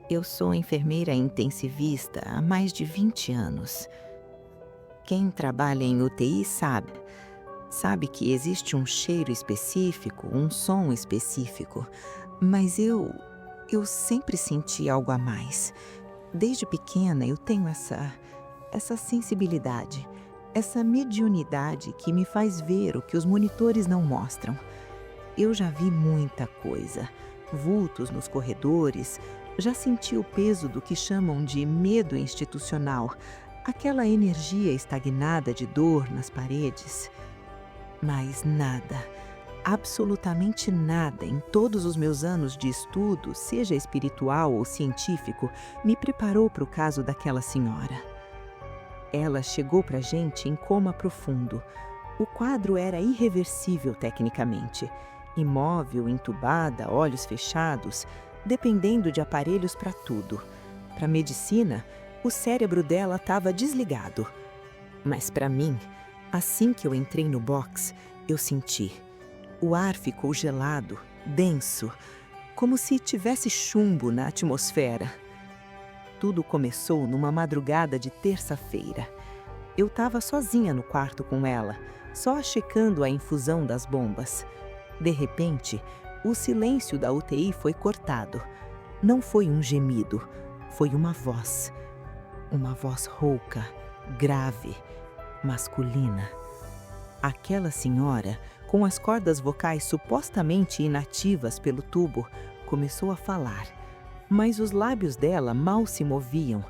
Eu sou enfermeira intensivista há mais de 20 anos. Quem trabalha em UTI sabe que existe um cheiro específico, um som específico, mas eu sempre senti algo a mais. Desde pequena eu tenho essa sensibilidade, essa mediunidade que me faz ver o que os monitores não mostram. Eu já vi muita coisa, vultos nos corredores, já senti o peso do que chamam de medo institucional, aquela energia estagnada de dor nas paredes. Mas nada, absolutamente nada em todos os meus anos de estudo, seja espiritual ou científico, me preparou para o caso daquela senhora. Ela chegou para a gente em coma profundo. O quadro era irreversível tecnicamente. Imóvel, entubada, olhos fechados, dependendo de aparelhos para tudo. Para medicina, o cérebro dela estava desligado. Mas para mim, assim que eu entrei no box, eu senti. O ar ficou gelado, denso, como se tivesse chumbo na atmosfera. Tudo começou numa madrugada de terça-feira. Eu estava sozinha no quarto com ela, só checando a infusão das bombas. De repente, o silêncio da UTI foi cortado. Não foi um gemido, foi uma voz. Uma voz rouca, grave, masculina. Aquela senhora, com as cordas vocais supostamente inativas pelo tubo, começou a falar. Mas os lábios dela mal se moviam.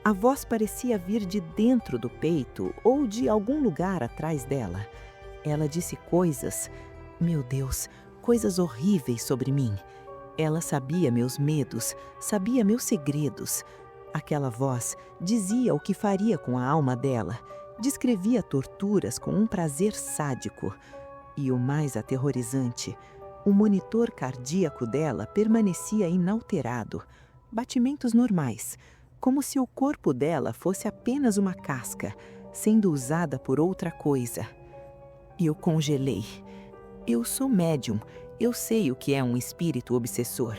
A voz parecia vir de dentro do peito ou de algum lugar atrás dela. Ela disse coisas, meu Deus, coisas horríveis sobre mim. Ela sabia meus medos, sabia meus segredos. Aquela voz dizia o que faria com a alma dela, descrevia torturas com um prazer sádico. E o mais aterrorizante, o monitor cardíaco dela permanecia inalterado, batimentos normais, como se o corpo dela fosse apenas uma casca, sendo usada por outra coisa. Eu congelei. Eu sou médium, eu sei o que é um espírito obsessor.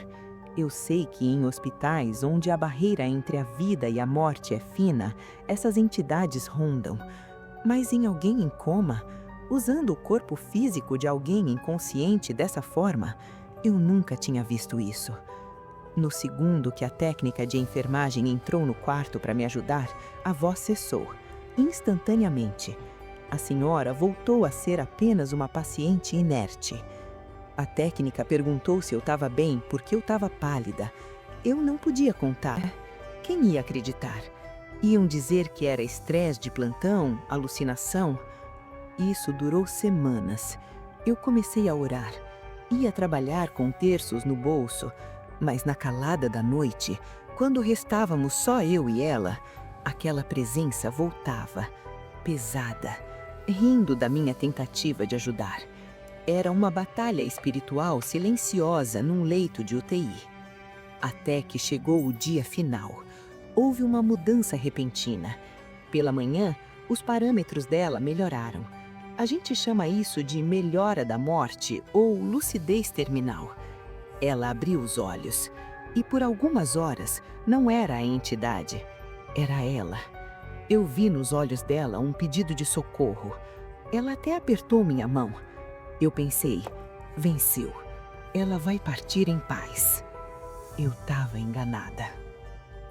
Eu sei que em hospitais onde a barreira entre a vida e a morte é fina, essas entidades rondam. Mas em alguém em coma, usando o corpo físico de alguém inconsciente dessa forma, eu nunca tinha visto isso. No segundo que a técnica de enfermagem entrou no quarto para me ajudar, a voz cessou, instantaneamente. A senhora voltou a ser apenas uma paciente inerte. A técnica perguntou se eu estava bem porque eu estava pálida. Eu não podia contar. Quem ia acreditar? Iam dizer que era estresse de plantão, alucinação? Isso durou semanas. Eu comecei a orar. Ia trabalhar com terços no bolso, mas na calada da noite, quando restávamos só eu e ela, aquela presença voltava, pesada, rindo da minha tentativa de ajudar. Era uma batalha espiritual silenciosa num leito de UTI. Até que chegou o dia final. Houve uma mudança repentina. Pela manhã, os parâmetros dela melhoraram. A gente chama isso de melhora da morte ou lucidez terminal. Ela abriu os olhos e por algumas horas não era a entidade, era ela. Eu vi nos olhos dela um pedido de socorro. Ela até apertou minha mão. Eu pensei, venceu. Ela vai partir em paz. Eu estava enganada.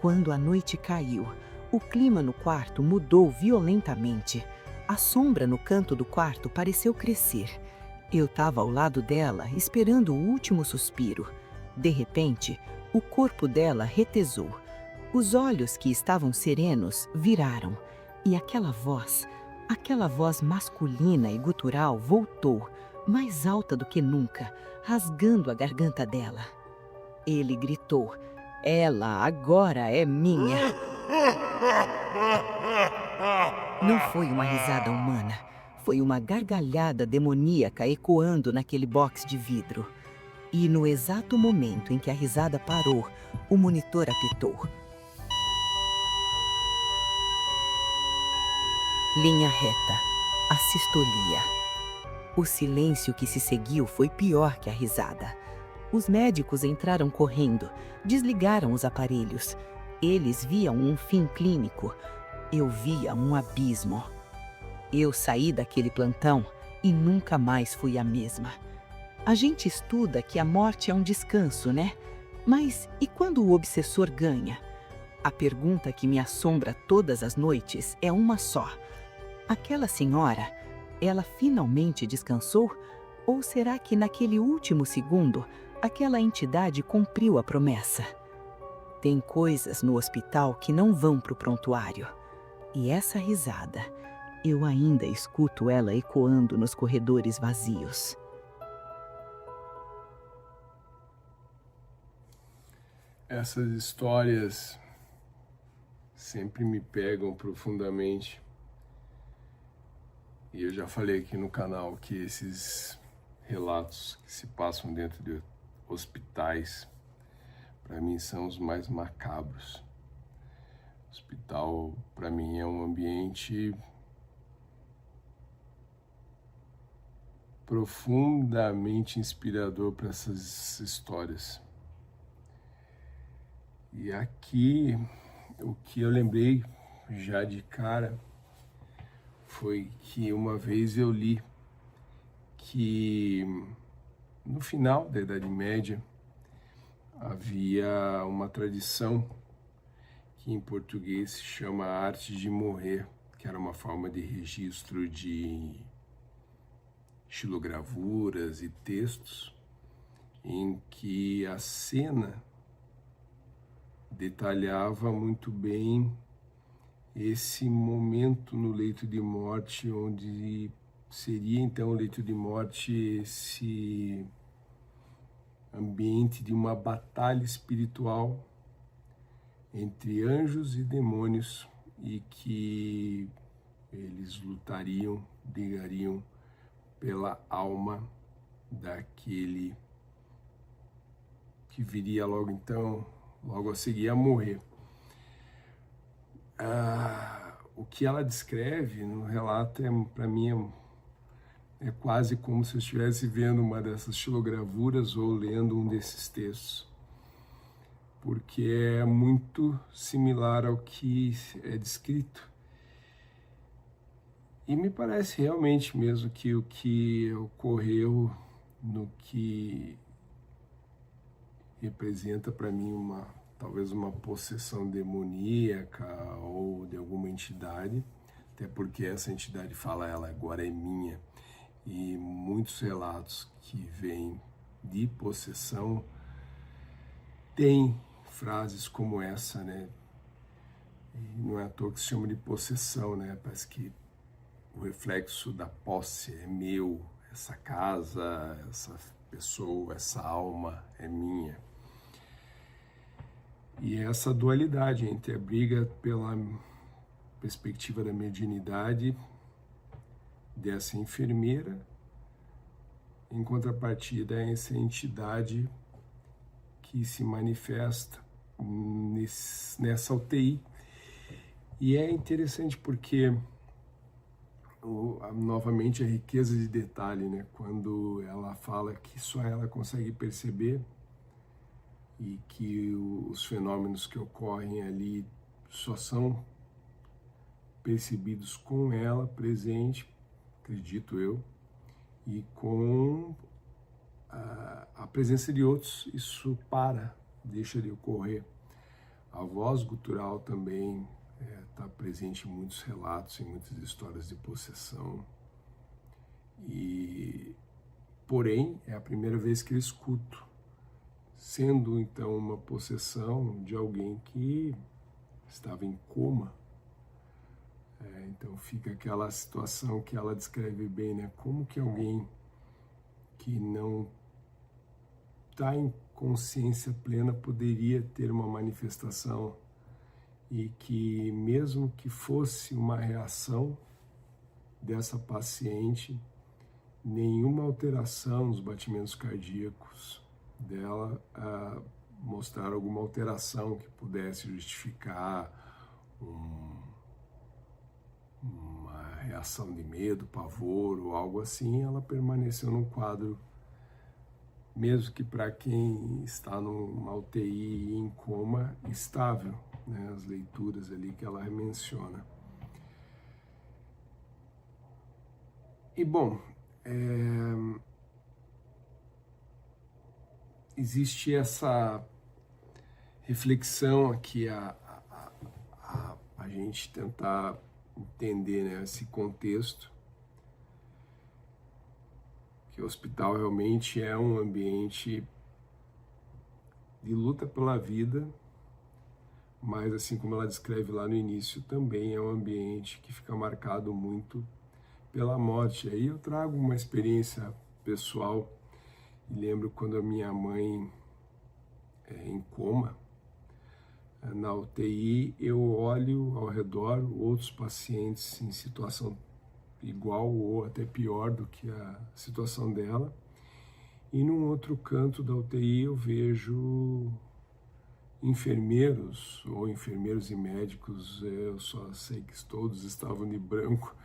Quando a noite caiu, o clima no quarto mudou violentamente. A sombra no canto do quarto pareceu crescer. Eu estava ao lado dela, esperando o último suspiro. De repente, o corpo dela retesou. Os olhos que estavam serenos viraram. E aquela voz masculina e gutural voltou, mais alta do que nunca, rasgando a garganta dela. Ele gritou, ela agora é minha. Não foi uma risada humana. Foi uma gargalhada demoníaca ecoando naquele box de vidro. E no exato momento em que a risada parou, o monitor apitou. Linha reta. Assistolia. O silêncio que se seguiu foi pior que a risada. Os médicos entraram correndo, desligaram os aparelhos. Eles viam um fim clínico. Eu via um abismo. Eu saí daquele plantão e nunca mais fui a mesma. A gente estuda que a morte é um descanso, né? Mas e quando o obsessor ganha? A pergunta que me assombra todas as noites é uma só. Aquela senhora, ela finalmente descansou? Ou será que naquele último segundo, aquela entidade cumpriu a promessa? Tem coisas no hospital que não vão para o prontuário. E essa risada, eu ainda escuto ela ecoando nos corredores vazios. Essas histórias sempre me pegam profundamente. E eu já falei aqui no canal que esses relatos que se passam dentro de hospitais, para mim, são os mais macabros. O hospital, para mim, é um ambiente profundamente inspirador para essas histórias. E aqui, o que eu lembrei já de cara foi que uma vez eu li que no final da Idade Média havia uma tradição que em português se chama arte de morrer, que era uma forma de registro de xilogravuras e textos em que a cena detalhava muito bem esse momento no leito de morte, onde seria então o leito de morte esse ambiente de uma batalha espiritual entre anjos e demônios, e que eles lutariam, brigariam pela alma daquele que viria logo então, logo a seguir a morrer. O que ela descreve no relato para mim é quase como se eu estivesse vendo uma dessas xilogravuras ou lendo um desses textos, porque é muito similar ao que é descrito. E me parece realmente mesmo que o que ocorreu no que representa para mim talvez uma possessão demoníaca ou de alguma entidade, até porque essa entidade fala, ela agora é minha, e muitos relatos que vêm de possessão têm frases como essa, né? E não é à toa que se chama de possessão, né? Parece que o reflexo da posse é meu, essa casa, essa pessoa, essa alma é minha. E essa dualidade entre a briga pela perspectiva da mediunidade dessa enfermeira, em contrapartida a essa entidade que se manifesta nessa UTI. E é interessante porque, novamente, a riqueza de detalhe, né? Quando ela fala que só ela consegue perceber e que os fenômenos que ocorrem ali só são percebidos com ela presente, acredito eu, e com a presença de outros, isso deixa de ocorrer. A voz gutural também está presente em muitos relatos, em muitas histórias de possessão. Porém, é a primeira vez que eu escuto, sendo então uma possessão de alguém que estava em coma. Então fica aquela situação que ela descreve bem, né? Como que alguém que não está em consciência plena poderia ter uma manifestação, e que mesmo que fosse uma reação dessa paciente, nenhuma alteração nos batimentos cardíacos dela mostrar alguma alteração que pudesse justificar uma reação de medo, pavor ou algo assim. Ela permaneceu num quadro mesmo que para quem está numa UTI em coma estável, né, as leituras ali que ela menciona. E bom, existe essa reflexão aqui, a gente tentar entender, né, esse contexto, que o hospital realmente é um ambiente de luta pela vida, mas assim como ela descreve lá no início, também é um ambiente que fica marcado muito pela morte. Aí eu trago uma experiência pessoal e lembro quando a minha mãe em coma, na UTI, eu olho ao redor outros pacientes em situação igual ou até pior do que a situação dela, e num outro canto da UTI eu vejo enfermeiros ou enfermeiros e médicos, eu só sei que todos estavam de branco,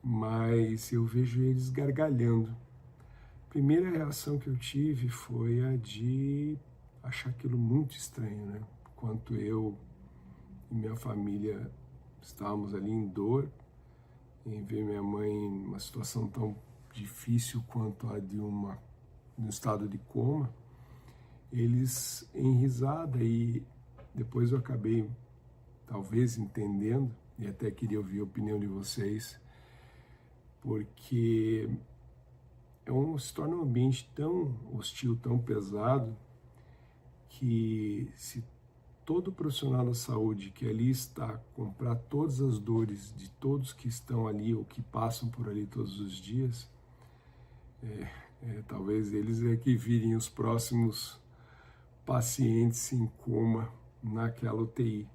mas eu vejo eles gargalhando. A primeira reação que eu tive foi a de achar aquilo muito estranho, né? Enquanto eu e minha família estávamos ali em dor, em ver minha mãe em uma situação tão difícil quanto a de um estado de coma, eles em risada, e depois eu acabei talvez entendendo, e até queria ouvir a opinião de vocês, porque se torna um ambiente tão hostil, tão pesado, que se todo profissional da saúde que ali está comprar todas as dores de todos que estão ali ou que passam por ali todos os dias, talvez eles é que virem os próximos pacientes em coma naquela UTI.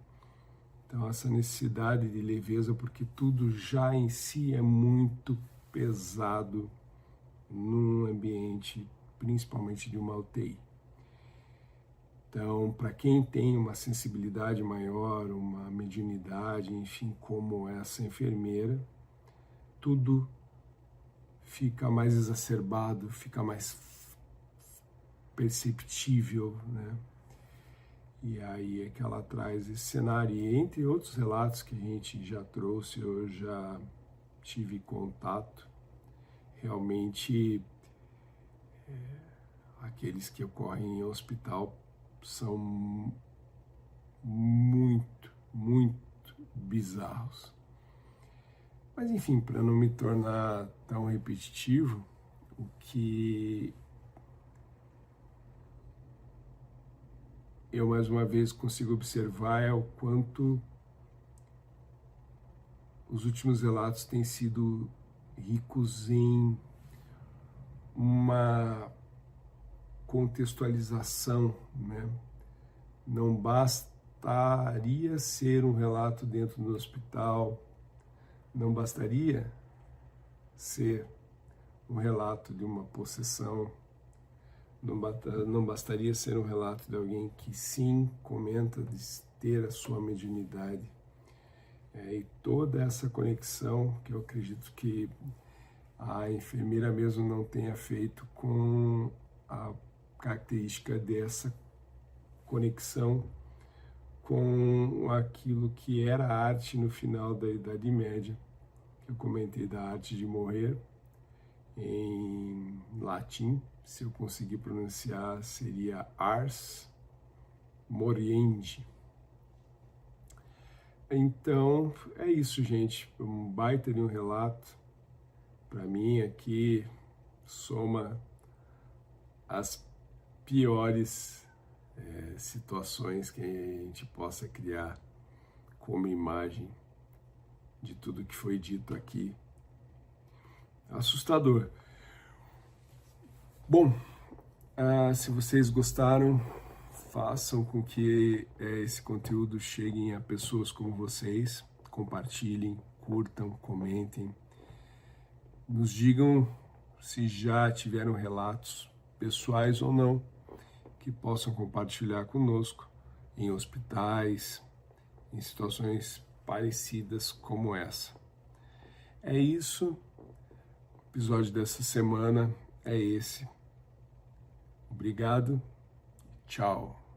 Então essa necessidade de leveza, porque tudo já em si é muito pesado num ambiente, principalmente de uma UTI. Então, para quem tem uma sensibilidade maior, uma mediunidade, enfim, como essa enfermeira, tudo fica mais exacerbado, fica mais perceptível, né? E aí é que ela traz esse cenário. E entre outros relatos que a gente já trouxe, eu já tive contato, realmente aqueles que ocorrem em hospital são muito, muito bizarros. Mas enfim, para não me tornar tão repetitivo, o que eu mais uma vez consigo observar é o quanto os últimos relatos têm sido ricos em uma contextualização, né? Não bastaria ser um relato dentro do hospital, não bastaria ser um relato de uma possessão, não bastaria ser um relato de alguém que sim comenta de ter a sua mediunidade. E toda essa conexão que eu acredito que a enfermeira mesmo não tenha feito com a característica dessa conexão com aquilo que era a arte no final da Idade Média, que eu comentei da arte de morrer, em latim, se eu conseguir pronunciar, seria ars moriendi. Então, é isso, gente, um baita de um relato, para mim aqui soma as piores situações que a gente possa criar como imagem de tudo que foi dito aqui. Assustador. Bom, se vocês gostaram, façam com que esse conteúdo chegue a pessoas como vocês, compartilhem, curtam, comentem, nos digam se já tiveram relatos pessoais ou não, que possam compartilhar conosco em hospitais, em situações parecidas como essa. É isso, o episódio dessa semana é esse. Obrigado. Tchau.